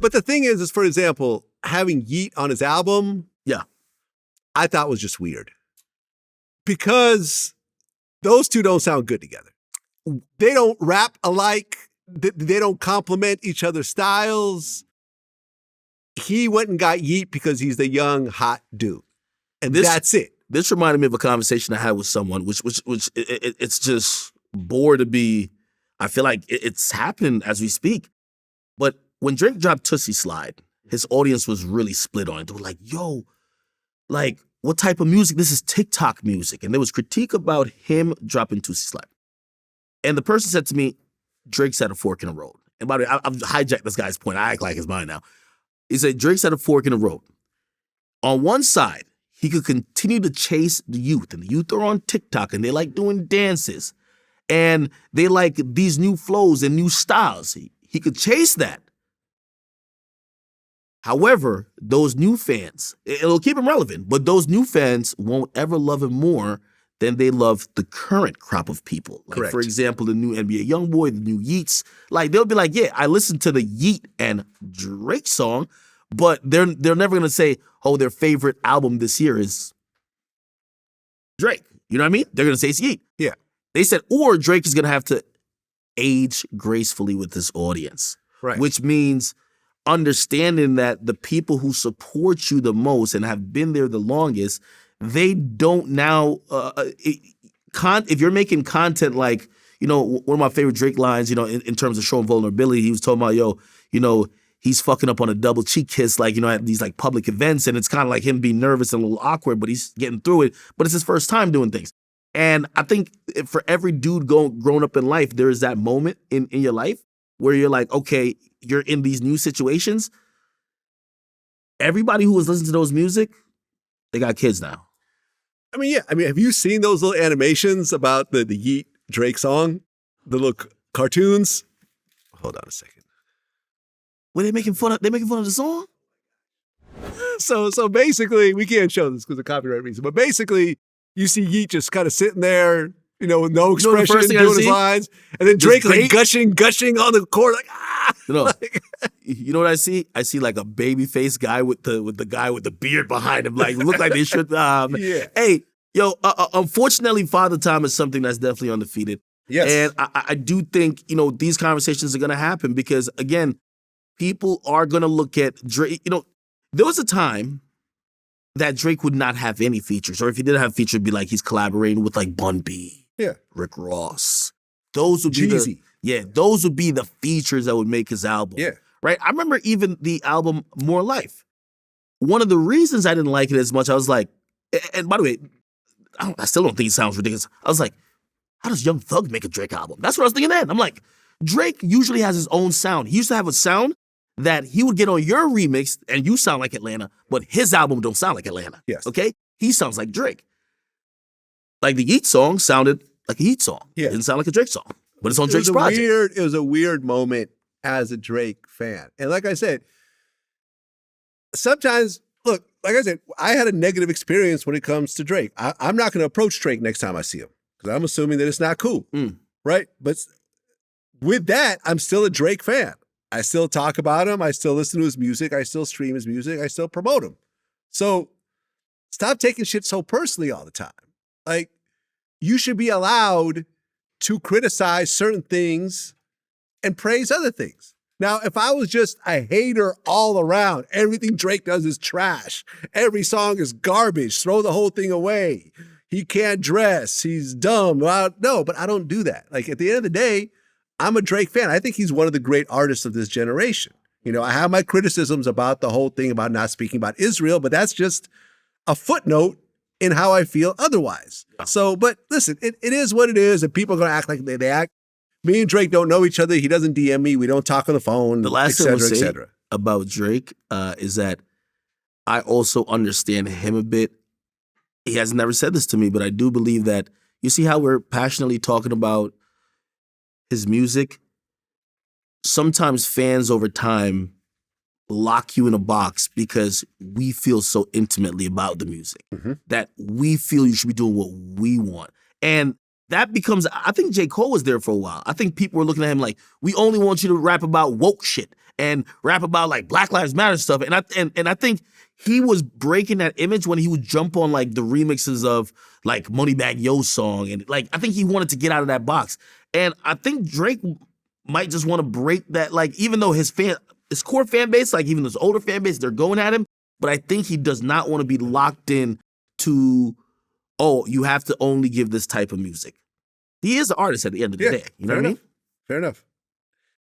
But the thing is, for example, having Yeat on his album, Yeah. I thought was just weird. Because those two don't sound good together. They don't rap alike. They don't complement each other's styles. He went and got Yeat because he's the young, hot dude. And that's it. This reminded me of a conversation I had with someone, which it's just bore to be, I feel like it's happening as we speak. But when Drake dropped Tootsie Slide, his audience was really split on it. They were like, yo, like, what type of music? This is TikTok music. And there was critique about him dropping Tootsie Slide. And the person said to me, Drake's at a fork in the road. And by the way, I've hijacked this guy's point. I act like it's mine now. He said, Drake's at a fork in the road. On one side, he could continue to chase the youth. And the youth are on TikTok and they like doing dances. And they like these new flows and new styles. He could chase that. However, those new fans, it'll keep him relevant, but those new fans won't ever love him more than they love the current crop of people. Like, Correct. For example, the new NBA Youngboy, the new Yeats. Like, they'll be like, yeah, I listened to the Yeat and Drake song, but they're never going to say, oh, their favorite album this year is Drake. You know what I mean? They're going to say it's Yeat. Yeah. They said, or Drake is going to have to age gracefully with this audience. Right. Which means understanding that the people who support you the most and have been there the longest, they don't now, if you're making content like, you know, one of my favorite Drake lines, you know, in terms of showing vulnerability, he was talking about, yo, you know, he's fucking up on a double cheek kiss, like, you know, at these like public events. And it's kind of like him being nervous and a little awkward, but he's getting through it. But it's his first time doing things. And I think for every dude grown up in life, there is that moment in your life where you're like, okay, you're in these new situations. Everybody who was listening to those music, they got kids now. I mean, yeah. I mean, have you seen those little animations about the Yeat Drake song? The little cartoons? Hold on a second. Were they making fun of the song? So basically, we can't show this because of copyright reasons, but basically, you see Yeat just kind of sitting there, you know, with no expression, doing his lines, and then Drake like gushing on the court, like You know, you know what I see? I see like a baby face guy with the guy with the beard behind him, like look like they should. Yeah. Hey, yo, unfortunately, Father Time is something that's definitely undefeated. Yes. And I do think, you know, these conversations are going to happen because, again, people are going to look at Drake. You know, there was a time that Drake would not have any features, or if he did have features, it'd be like he's collaborating with like Bun B, Yeah. Rick Ross. Those would be Jeezy. those would be the features that would make his album. Yeah. Right? I remember even the album More Life. One of the reasons I didn't like it as much, I was like, and by the way, I still don't think it sounds ridiculous. I was like, how does Young Thug make a Drake album? That's what I was thinking then. I'm like, Drake usually has his own sound. He used to have a sound that he would get on your remix and you sound like Atlanta, but his album don't sound like Atlanta. Yes. Okay? He sounds like Drake. Like the Yeat song sounded like a Yeat song. Yeah. It didn't sound like a Drake song, but it's on Drake's project. It was a weird moment as a Drake fan. And like I said, sometimes, look, like I said, I had a negative experience when it comes to Drake. I'm not going to approach Drake next time I see him because I'm assuming that it's not cool. Right? But with that, I'm still a Drake fan. I still talk about him. I still listen to his music. I still stream his music. I still promote him. So stop taking shit so personally all the time. Like, you should be allowed to criticize certain things and praise other things. Now, if I was just a hater all around, everything Drake does is trash. Every song is garbage. Throw the whole thing away. He can't dress. He's dumb. Well, no, but I don't do that. Like, at the end of the day, I'm a Drake fan. I think he's one of the great artists of this generation. You know, I have my criticisms about the whole thing about not speaking about Israel, but that's just a footnote in how I feel otherwise. So, but listen, it is what it is, and people are going to act like they act. Me and Drake don't know each other. He doesn't DM me. We don't talk on the phone, The last thing et I'll cetera, et say cetera. about Drake is that I also understand him a bit. He has never said this to me, but I do believe that, you see how we're passionately talking about his music? Sometimes fans over time lock you in a box because we feel so intimately about the music that we feel you should be doing what we want. And that becomes, I think J. Cole was there for a while. I think people were looking at him like, we only want you to rap about woke shit. and rap about like Black Lives Matter stuff. And I think he was breaking that image when he would jump on like the remixes of like Moneybagg Yo's song. And like, I think he wanted to get out of that box. And I think Drake might just want to break that, like, even though his core fan base, like even his older fan base, they're going at him. But I think he does not want to be locked in to, oh, you have to only give this type of music. He is an artist at the end of the day. You know what I mean? Fair enough.